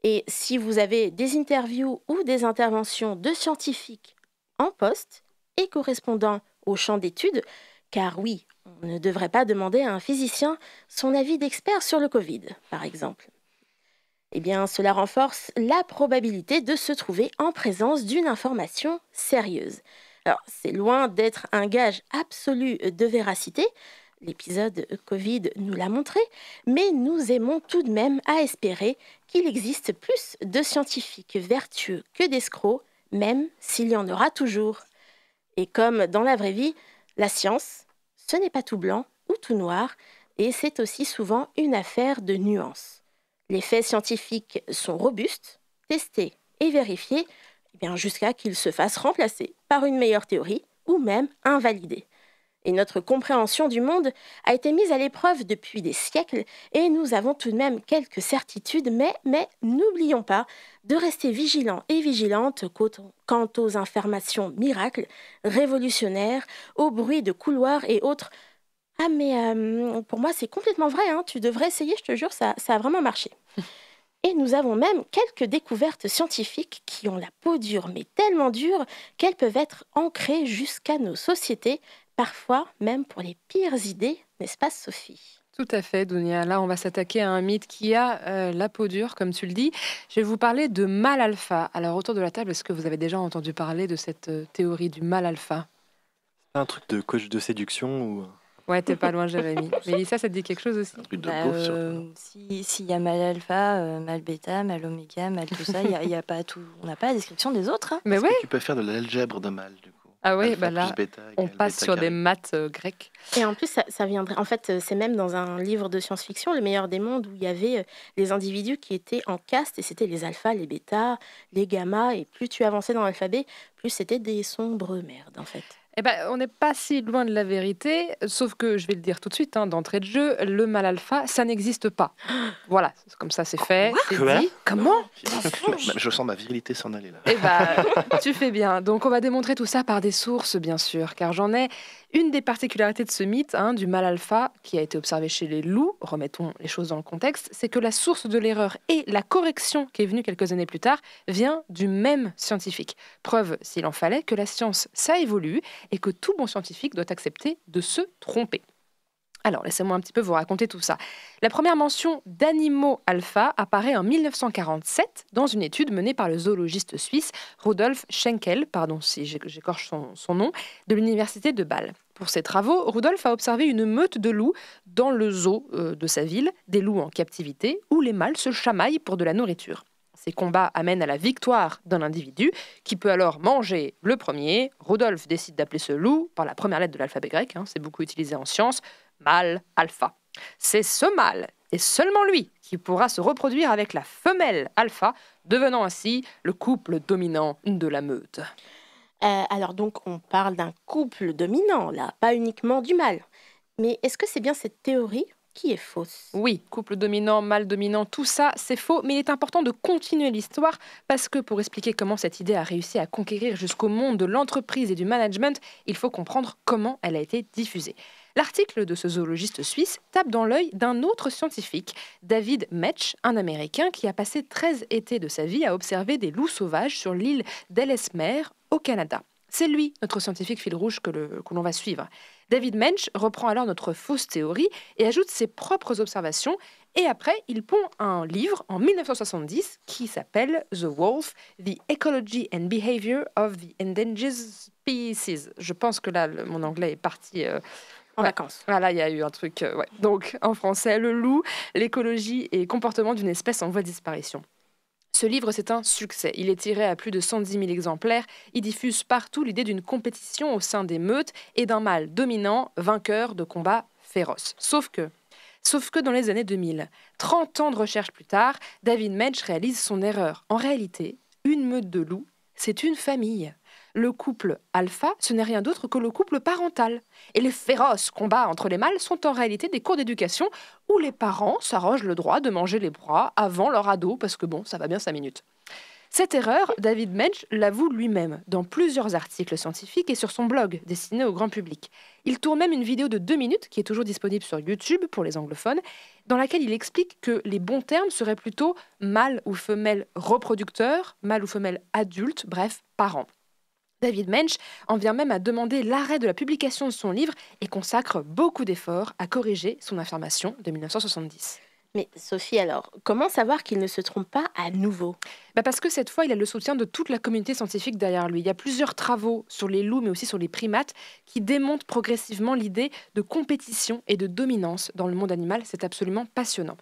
Et si vous avez des interviews ou des interventions de scientifiques en poste et correspondant au champ d'études, car oui, on ne devrait pas demander à un physicien son avis d'expert sur le Covid, par exemple. Eh bien, cela renforce la probabilité de se trouver en présence d'une information sérieuse. Alors, c'est loin d'être un gage absolu de véracité, l'épisode Covid nous l'a montré, mais nous aimons tout de même à espérer qu'il existe plus de scientifiques vertueux que d'escrocs, même s'il y en aura toujours. Et comme dans la vraie vie, la science, ce n'est pas tout blanc ou tout noir, et c'est aussi souvent une affaire de nuances. Les faits scientifiques sont robustes, testés et vérifiés, jusqu'à qu'ils se fassent remplacer par une meilleure théorie ou même invalidés. Et notre compréhension du monde a été mise à l'épreuve depuis des siècles et nous avons tout de même quelques certitudes, mais n'oublions pas de rester vigilants et vigilantes quant aux informations miracles, révolutionnaires, aux bruits de couloirs et autres. Ah mais pour moi c'est complètement vrai, tu devrais essayer, je te jure, ça a vraiment marché. Et nous avons même quelques découvertes scientifiques qui ont la peau dure, mais tellement dure qu'elles peuvent être ancrées jusqu'à nos sociétés, parfois même pour les pires idées, n'est-ce pas Sophie ? Tout à fait, Dounia. Là, on va s'attaquer à un mythe qui a la peau dure, comme tu le dis. Je vais vous parler de mal alpha. Alors, autour de la table, est-ce que vous avez déjà entendu parler de cette théorie du mal alpha ? C'est un truc de coach de séduction ou... Ouais, t'es pas loin, Jérémy. Mélissa, ça te dit quelque chose aussi ? Un truc de beauf, surtout. S'il y a mal alpha, mal bêta, mal oméga, mal tout ça, il y a pas tout. On n'a pas la description des autres. Mais Est-ce ouais. que tu peux faire de l'algèbre de mal, du coup. Ah oui, Alpha là, plus bêta on égale passe bêta sur carré. des maths grecques. Et en plus, ça viendrait. En fait, c'est même dans un livre de science-fiction, Le meilleur des mondes, où il y avait les individus qui étaient en caste, et c'était les alphas, les bêtas, les gammas, et plus tu avançais dans l'alphabet, plus c'était des sombres merdes, en fait. Eh ben, on n'est pas si loin de la vérité, sauf que je vais le dire tout de suite, d'entrée de jeu, le mal alpha, ça n'existe pas. Voilà, comme ça c'est fait, c'est Quoi dit. Comment ? Je sens ma virilité s'en aller là. Eh ben, tu fais bien. Donc on va démontrer tout ça par des sources, bien sûr, car j'en ai une des particularités de ce mythe, du mal alpha, qui a été observé chez les loups, remettons les choses dans le contexte, c'est que la source de l'erreur et la correction qui est venue quelques années plus tard vient du même scientifique. Preuve, s'il en fallait, que la science, ça évolue et que tout bon scientifique doit accepter de se tromper. Alors, laissez-moi un petit peu vous raconter tout ça. La première mention d'animaux alpha apparaît en 1947 dans une étude menée par le zoologiste suisse Rudolf Schenkel, pardon si j'écorche son nom, de l'université de Bâle. Pour ses travaux, Rudolf a observé une meute de loups dans le zoo de sa ville, des loups en captivité, où les mâles se chamaillent pour de la nourriture. Ces combats amènent à la victoire d'un individu qui peut alors manger le premier. Rudolf décide d'appeler ce loup par la première lettre de l'alphabet grec, c'est beaucoup utilisé en sciences, mâle alpha. C'est ce mâle, et seulement lui, qui pourra se reproduire avec la femelle alpha, devenant ainsi le couple dominant de la meute. Alors donc, on parle d'un couple dominant, là, pas uniquement du mâle. Mais est-ce que c'est bien cette théorie qui est fausse ? Oui, couple dominant, mâle dominant, tout ça, c'est faux, mais il est important de continuer l'histoire parce que pour expliquer comment cette idée a réussi à conquérir jusqu'au monde de l'entreprise et du management, il faut comprendre comment elle a été diffusée. L'article de ce zoologiste suisse tape dans l'œil d'un autre scientifique, David Metch, un Américain qui a passé 13 étés de sa vie à observer des loups sauvages sur l'île d'Ellesmere au Canada. C'est lui, notre scientifique fil rouge que l'on va suivre. David Mensch reprend alors notre fausse théorie et ajoute ses propres observations Et après, il pond un livre en 1970 qui s'appelle The Wolf, The Ecology and Behavior of the Endangered Species. Je pense que là, mon anglais est parti En ouais. vacances. Voilà, il y a eu un truc. Ouais. Donc, en français, le loup, l'écologie et comportement d'une espèce en voie de disparition. Ce livre, c'est un succès. Il est tiré à plus de 110 000 exemplaires. Il diffuse partout l'idée d'une compétition au sein des meutes et d'un mâle dominant, vainqueur de combats féroces. Sauf que dans les années 2000, 30 ans de recherche plus tard, David Mensch réalise son erreur. En réalité, une meute de loups, c'est une famille. Le couple alpha, ce n'est rien d'autre que le couple parental. Et les féroces combats entre les mâles sont en réalité des cours d'éducation où les parents s'arrogent le droit de manger les proies avant leur ado, parce que bon, ça va bien 5 minutes. Cette erreur, David Mensch l'avoue lui-même dans plusieurs articles scientifiques et sur son blog destiné au grand public. Il tourne même une vidéo de 2 minutes, qui est toujours disponible sur YouTube pour les anglophones, dans laquelle il explique que les bons termes seraient plutôt mâle ou femelle reproducteur, mâle ou femelle adulte, bref, parent. David Mensch en vient même à demander l'arrêt de la publication de son livre et consacre beaucoup d'efforts à corriger son affirmation de 1970. Mais Sophie, alors, comment savoir qu'il ne se trompe pas à nouveau? Parce que cette fois, il a le soutien de toute la communauté scientifique derrière lui. Il y a plusieurs travaux sur les loups, mais aussi sur les primates, qui démontrent progressivement l'idée de compétition et de dominance dans le monde animal. C'est absolument passionnant.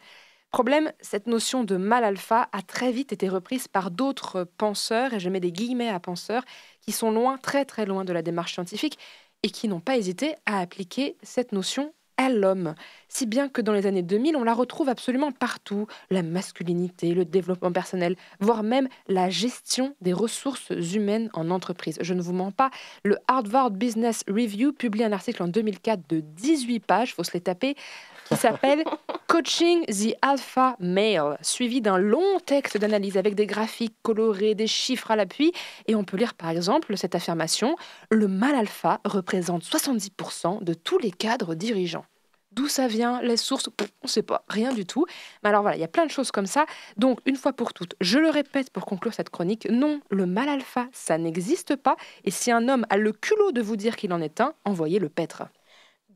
Problème, cette notion de mâle alpha a très vite été reprise par d'autres penseurs, et je mets des guillemets à penseurs, qui sont loin, très très loin de la démarche scientifique et qui n'ont pas hésité à appliquer cette notion à l'homme. Si bien que dans les années 2000, on la retrouve absolument partout. La masculinité, le développement personnel, voire même la gestion des ressources humaines en entreprise. Je ne vous mens pas, le Harvard Business Review publie un article en 2004 de 18 pages, il faut se les taper, qui s'appelle Coaching the Alpha Male, suivi d'un long texte d'analyse avec des graphiques colorés, des chiffres à l'appui. Et on peut lire par exemple cette affirmation: le mâle alpha représente 70% de tous les cadres dirigeants. D'où ça vient, les sources, on ne sait pas, rien du tout. Mais alors voilà, il y a plein de choses comme ça. Donc, une fois pour toutes, je le répète pour conclure cette chronique, non, le mâle alpha, ça n'existe pas. Et si un homme a le culot de vous dire qu'il en est un, envoyez-le paître.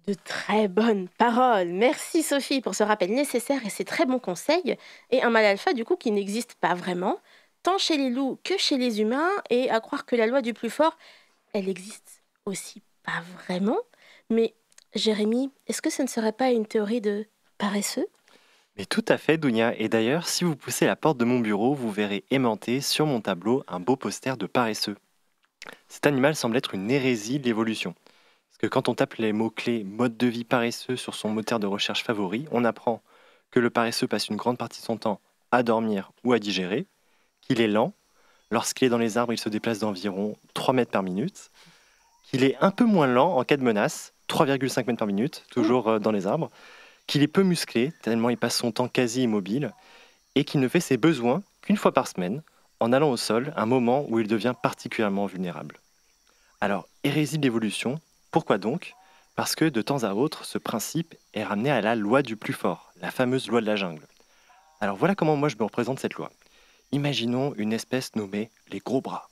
De très bonnes paroles. Merci Sophie pour ce rappel nécessaire et ces très bons conseils. Et un mâle alpha, du coup, qui n'existe pas vraiment, tant chez les loups que chez les humains, et à croire que la loi du plus fort, elle existe aussi pas vraiment. Mais Jérémy, est-ce que ce ne serait pas une théorie de paresseux? Mais tout à fait, Dounia. Et d'ailleurs, si vous poussez la porte de mon bureau, vous verrez aimanté sur mon tableau un beau poster de paresseux. Cet animal semble être une hérésie de l'évolution. Parce que quand on tape les mots-clés mode de vie paresseux sur son moteur de recherche favori, on apprend que le paresseux passe une grande partie de son temps à dormir ou à digérer, qu'il est lent. Lorsqu'il est dans les arbres, il se déplace d'environ 3 mètres par minute, qu'il est un peu moins lent en cas de menace, 3,5 mètres par minute, toujours dans les arbres, qu'il est peu musclé, tellement il passe son temps quasi immobile, et qu'il ne fait ses besoins qu'une fois par semaine, en allant au sol, un moment où il devient particulièrement vulnérable. Alors, hérésie de l'évolution, pourquoi donc? Parce que de temps à autre, ce principe est ramené à la loi du plus fort, la fameuse loi de la jungle. Alors voilà comment moi je me représente cette loi. Imaginons une espèce nommée les gros bras.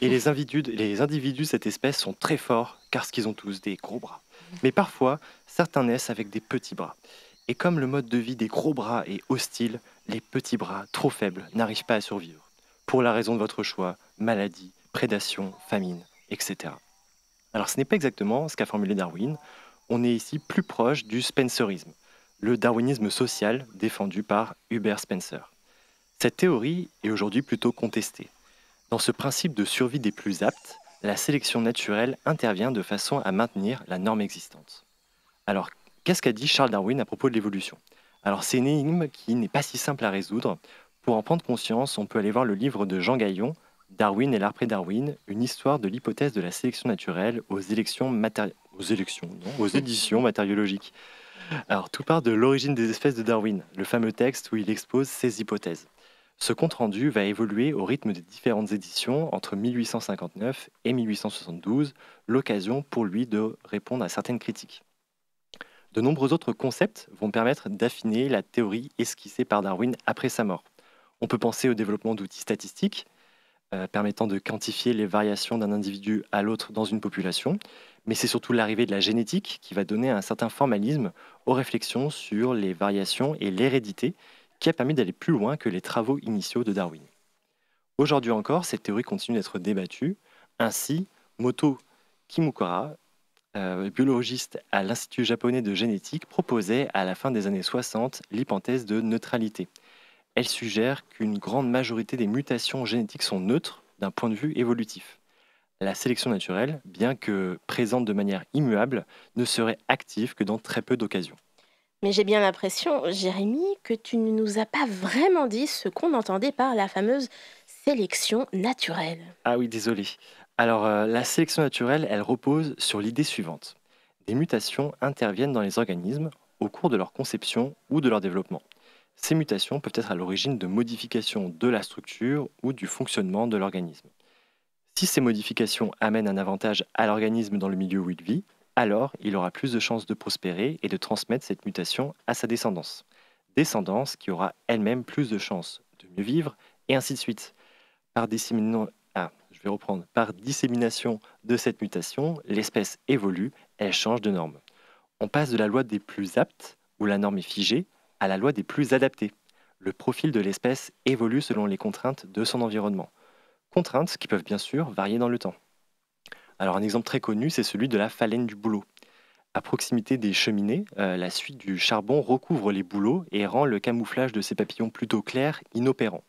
Et les individus de cette espèce sont très forts, car qu'ils ont tous des gros bras. Mais parfois, certains naissent avec des petits bras. Et comme le mode de vie des gros bras est hostile, les petits bras, trop faibles, n'arrivent pas à survivre. Pour la raison de votre choix, maladie, prédation, famine, etc. Alors ce n'est pas exactement ce qu'a formulé Darwin. On est ici plus proche du spencerisme, le darwinisme social défendu par Hubert Spencer. Cette théorie est aujourd'hui plutôt contestée. Dans ce principe de survie des plus aptes, la sélection naturelle intervient de façon à maintenir la norme existante. Alors, qu'est-ce qu'a dit Charles Darwin à propos de l'évolution? Alors, c'est une énigme qui n'est pas si simple à résoudre. Pour en prendre conscience, on peut aller voir le livre de Jean Gaillon, Darwin et l'après-Darwin, une histoire de l'hypothèse de la sélection naturelle aux éditions matériologiques. Alors, tout part de l'origine des espèces de Darwin, le fameux texte où il expose ses hypothèses. Ce compte-rendu va évoluer au rythme des différentes éditions entre 1859 et 1872, l'occasion pour lui de répondre à certaines critiques. De nombreux autres concepts vont permettre d'affiner la théorie esquissée par Darwin après sa mort. On peut penser au développement d'outils statistiques, permettant de quantifier les variations d'un individu à l'autre dans une population, mais c'est surtout l'arrivée de la génétique qui va donner un certain formalisme aux réflexions sur les variations et l'hérédité, qui a permis d'aller plus loin que les travaux initiaux de Darwin. Aujourd'hui encore, cette théorie continue d'être débattue. Ainsi, Moto Kimukura, biologiste à l'Institut japonais de génétique, proposait à la fin des années 60 l'hypothèse de neutralité. Elle suggère qu'une grande majorité des mutations génétiques sont neutres d'un point de vue évolutif. La sélection naturelle, bien que présente de manière immuable, ne serait active que dans très peu d'occasions. Mais j'ai bien l'impression, Jérémy, que tu ne nous as pas vraiment dit ce qu'on entendait par la fameuse sélection naturelle. Ah oui, désolé. Alors, la sélection naturelle, elle repose sur l'idée suivante. Des mutations interviennent dans les organismes au cours de leur conception ou de leur développement. Ces mutations peuvent être à l'origine de modifications de la structure ou du fonctionnement de l'organisme. Si ces modifications amènent un avantage à l'organisme dans le milieu où il vit, alors il aura plus de chances de prospérer et de transmettre cette mutation à sa descendance. Descendance qui aura elle-même plus de chances de mieux vivre, et ainsi de suite. Par dissémination de cette mutation, l'espèce évolue, elle change de norme. On passe de la loi des plus aptes, où la norme est figée, à la loi des plus adaptés. Le profil de l'espèce évolue selon les contraintes de son environnement. Contraintes qui peuvent bien sûr varier dans le temps. Alors un exemple très connu, c'est celui de la phalène du bouleau. À proximité des cheminées, la suie du charbon recouvre les bouleaux et rend le camouflage de ces papillons plutôt clairs inopérant.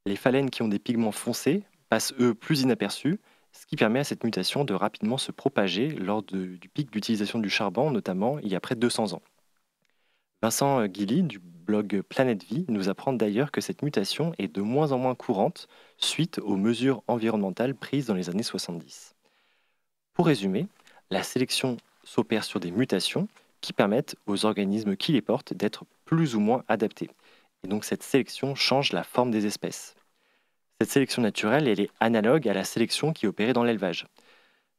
Les phalènes qui ont des pigments foncés passent eux plus inaperçus, ce qui permet à cette mutation de rapidement se propager lors du pic d'utilisation du charbon, notamment il y a près de 200 ans. Vincent Guilly du blog Planète Vie nous apprend d'ailleurs que cette mutation est de moins en moins courante suite aux mesures environnementales prises dans les années 70. Pour résumer, la sélection s'opère sur des mutations qui permettent aux organismes qui les portent d'être plus ou moins adaptés. Et donc cette sélection change la forme des espèces. Cette sélection naturelle, elle est analogue à la sélection qui est opérée dans l'élevage.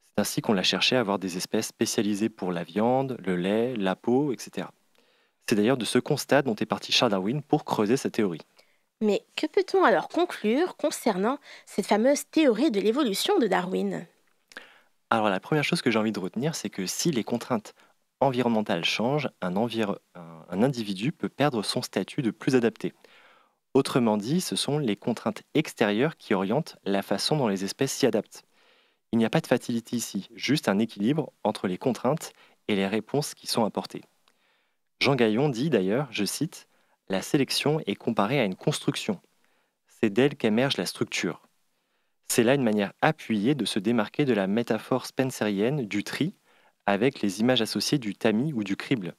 C'est ainsi qu'on l'a cherché à avoir des espèces spécialisées pour la viande, le lait, la peau, etc. C'est d'ailleurs de ce constat dont est parti Charles Darwin pour creuser sa théorie. Mais que peut-on alors conclure concernant cette fameuse théorie de l'évolution de Darwin ? Alors la première chose que j'ai envie de retenir, c'est que si les contraintes environnementales changent, un individu peut perdre son statut de plus adapté. Autrement dit, ce sont les contraintes extérieures qui orientent la façon dont les espèces s'y adaptent. Il n'y a pas de fatalité ici, juste un équilibre entre les contraintes et les réponses qui sont apportées. Jean Gaillon dit d'ailleurs, je cite, « La sélection est comparée à une construction. C'est d'elle qu'émerge la structure. C'est là une manière appuyée de se démarquer de la métaphore spencerienne du tri avec les images associées du tamis ou du crible.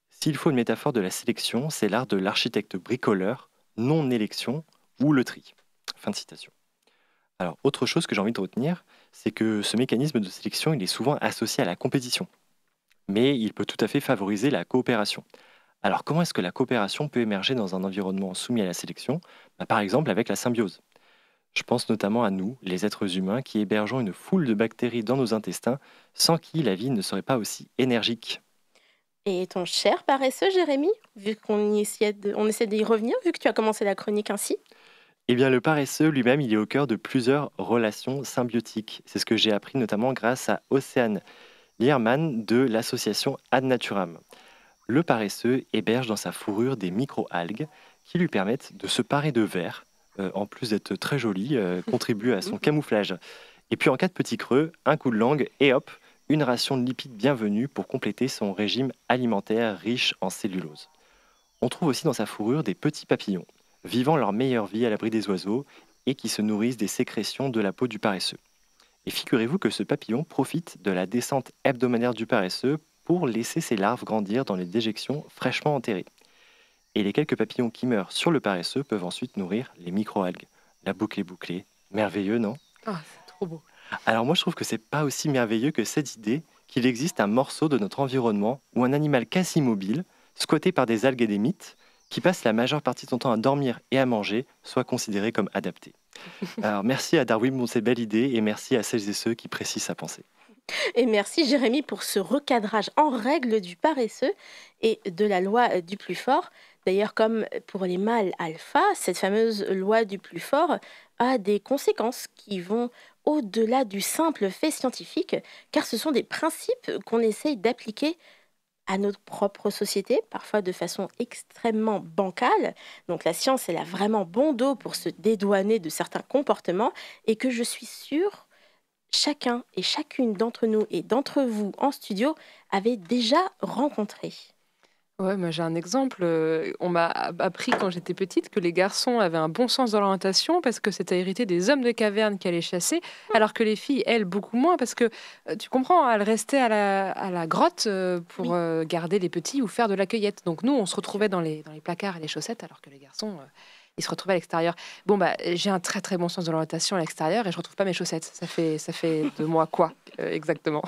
S'il faut une métaphore de la sélection, c'est l'art de l'architecte bricoleur, non-élection ou le tri. » Fin de citation. Alors, autre chose que j'ai envie de retenir, c'est que ce mécanisme de sélection, il est souvent associé à la compétition. Mais il peut tout à fait favoriser la coopération. Alors, comment est-ce que la coopération peut émerger dans un environnement soumis à la sélection ? Par exemple, avec la symbiose. Je pense notamment à nous, les êtres humains, qui hébergeons une foule de bactéries dans nos intestins, sans qui la vie ne serait pas aussi énergique. Et ton cher paresseux, Jérémy, vu qu'on essaie d'y revenir, vu que tu as commencé la chronique ainsi ? Eh bien, le paresseux lui-même, il est au cœur de plusieurs relations symbiotiques. C'est ce que j'ai appris notamment grâce à Océane Lierman de l'association Ad Naturam. Le paresseux héberge dans sa fourrure des micro-algues qui lui permettent de se parer de verre, en plus d'être très joli, contribue à son camouflage. Et puis en cas de petit creux, un coup de langue et hop, une ration de lipides bienvenue pour compléter son régime alimentaire riche en cellulose. On trouve aussi dans sa fourrure des petits papillons, vivant leur meilleure vie à l'abri des oiseaux et qui se nourrissent des sécrétions de la peau du paresseux. Et figurez-vous que ce papillon profite de la descente hebdomadaire du paresseux pour laisser ses larves grandir dans les déjections fraîchement enterrées. Et les quelques papillons qui meurent sur le paresseux peuvent ensuite nourrir les micro-algues. La boucle est bouclée. Merveilleux, non ? Ah, c'est trop beau. Alors moi, je trouve que c'est pas aussi merveilleux que cette idée qu'il existe un morceau de notre environnement où un animal quasi immobile, squatté par des algues et des mythes, qui passe la majeure partie de son temps à dormir et à manger, soit considéré comme adapté. Alors merci à Darwin pour ces belles idées et merci à celles et ceux qui précisent sa pensée. Et merci Jérémy pour ce recadrage en règle du paresseux et de la loi du plus fort. D'ailleurs, comme pour les mâles alpha, cette fameuse loi du plus fort a des conséquences qui vont au-delà du simple fait scientifique, car ce sont des principes qu'on essaye d'appliquer à notre propre société, parfois de façon extrêmement bancale. Donc la science, elle a vraiment bon dos pour se dédouaner de certains comportements et que je suis sûre, chacun et chacune d'entre nous et d'entre vous en studio avait déjà rencontré. Ouais, moi j'ai un exemple. On m'a appris quand j'étais petite que les garçons avaient un bon sens de l'orientation parce que c'était hérité des hommes de caverne qui allaient chasser, alors que les filles, elles, beaucoup moins parce que, tu comprends, elles restaient à la grotte pour garder les petits ou faire de la cueillette. Donc nous, on se retrouvait dans les placards et les chaussettes, alors que les garçons, ils se retrouvaient à l'extérieur. Bon, bah, j'ai un très très bon sens de l'orientation à l'extérieur et je retrouve pas mes chaussettes. Ça fait de moi quoi, exactement?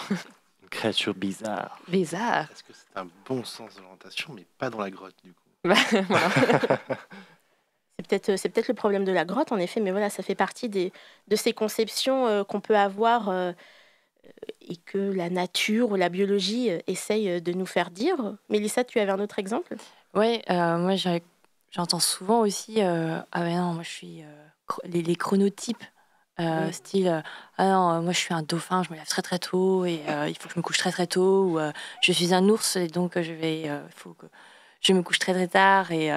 Une créature bizarre. Bizarre. Parce que c'est un bon sens de l'orientation, mais pas dans la grotte, du coup. Voilà. C'est peut-être le problème de la grotte, en effet, mais voilà, ça fait partie de ces conceptions qu'on peut avoir et que la nature ou la biologie essaye de nous faire dire. Mélissa, tu avais un autre exemple? Ouais, moi j'entends souvent aussi ah ben non, moi je suis les chronotypes. Oui. Style ah non, moi je suis un dauphin, je me lève très très tôt et il faut que je me couche très très tôt, ou je suis un ours et donc il faut que je me couche très très tard et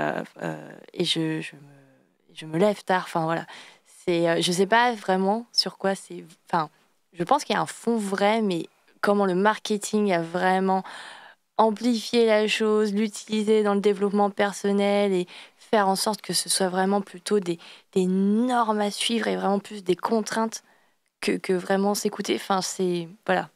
je me lève tard. Enfin voilà, je sais pas vraiment sur quoi c'est. Enfin, je pense qu'il y a un fond vrai, mais comment le marketing a vraiment amplifié la chose, l'utiliser dans le développement personnel et faire en sorte que ce soit vraiment plutôt des normes à suivre et vraiment plus des contraintes que vraiment s'écouter. Enfin, voilà.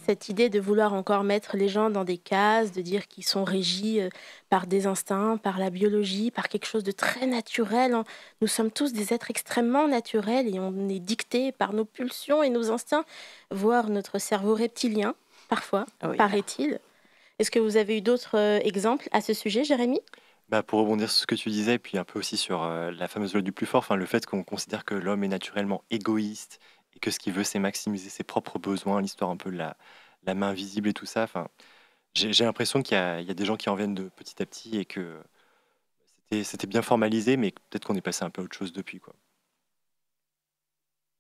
Cette idée de vouloir encore mettre les gens dans des cases, de dire qu'ils sont régis par des instincts, par la biologie, par quelque chose de très naturel, hein. Nous sommes tous des êtres extrêmement naturels et on est dictés par nos pulsions et nos instincts, voire notre cerveau reptilien, parfois, Oui. paraît-il. Est-ce que vous avez eu d'autres exemples à ce sujet, Jérémy? Bah, pour rebondir sur ce que tu disais, et puis un peu aussi sur la fameuse loi du plus fort, enfin, le fait qu'on considère que l'homme est naturellement égoïste et que ce qu'il veut, c'est maximiser ses propres besoins, l'histoire un peu de la main invisible et tout ça. Enfin, j'ai l'impression qu'il y a des gens qui en viennent de petit à petit et que c'était bien formalisé, mais peut-être qu'on est passé un peu à autre chose depuis, quoi.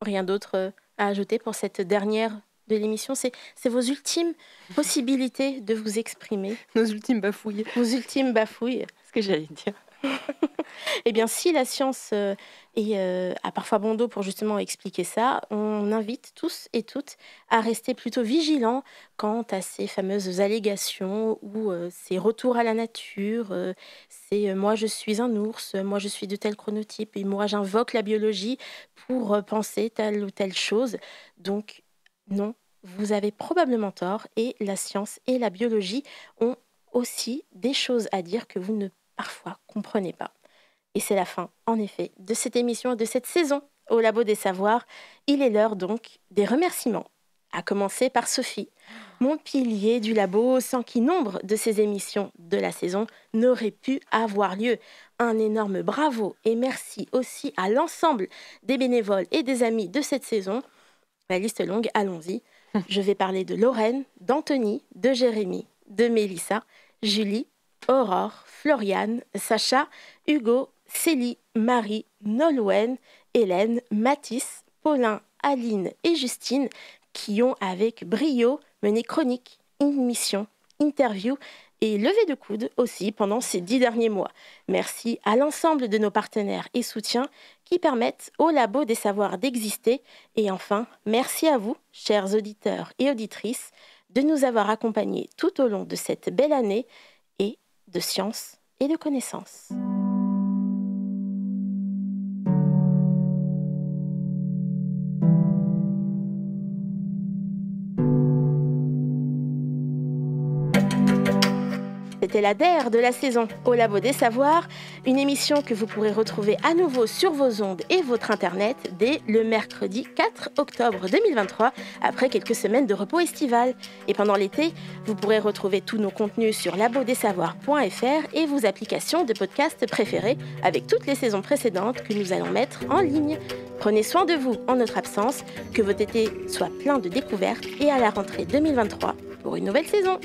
Rien d'autre à ajouter pour cette dernière de l'émission? C'est vos ultimes possibilités de vous exprimer, Nos ultimes bafouilles. vos ultimes bafouilles. Ce que j'allais dire. Eh bien, si la science a parfois bon dos pour justement expliquer ça, on invite tous et toutes à rester plutôt vigilants quant à ces fameuses allégations ou ces retours à la nature. C'est moi je suis un ours, moi je suis de tel chronotype et moi j'invoque la biologie pour penser telle ou telle chose. Donc, non, vous avez probablement tort et la science et la biologie ont aussi des choses à dire que vous ne parfois comprenez pas. Et c'est la fin, en effet, de cette émission et de cette saison au Labo des Savoirs. Il est l'heure donc des remerciements. À commencer par Sophie, mon pilier du labo, sans qui nombre de ces émissions de la saison n'auraient pu avoir lieu. Un énorme bravo et merci aussi à l'ensemble des bénévoles et des amis de cette saison. La liste est longue, allons-y. Je vais parler de Lorraine, d'Anthony, de Jérémy, de Mélissa, Julie, Aurore, Floriane, Sacha, Hugo, Célie, Marie, Nolwenn, Hélène, Mathis, Paulin, Aline et Justine qui ont avec brio mené chronique, émission, interview et levée de coude aussi pendant ces 10 derniers mois. Merci à l'ensemble de nos partenaires et soutiens qui permettent au Labo des Savoirs d'exister. Et enfin, merci à vous, chers auditeurs et auditrices, de nous avoir accompagnés tout au long de cette belle année et de science et de connaissances. C'était la DER de la saison au Labo des Savoirs, une émission que vous pourrez retrouver à nouveau sur vos ondes et votre internet dès le mercredi 4 octobre 2023, après quelques semaines de repos estival. Et pendant l'été, vous pourrez retrouver tous nos contenus sur labodessavoirs.fr et vos applications de podcast préférées avec toutes les saisons précédentes que nous allons mettre en ligne. Prenez soin de vous en notre absence, que votre été soit plein de découvertes et à la rentrée 2023 pour une nouvelle saison.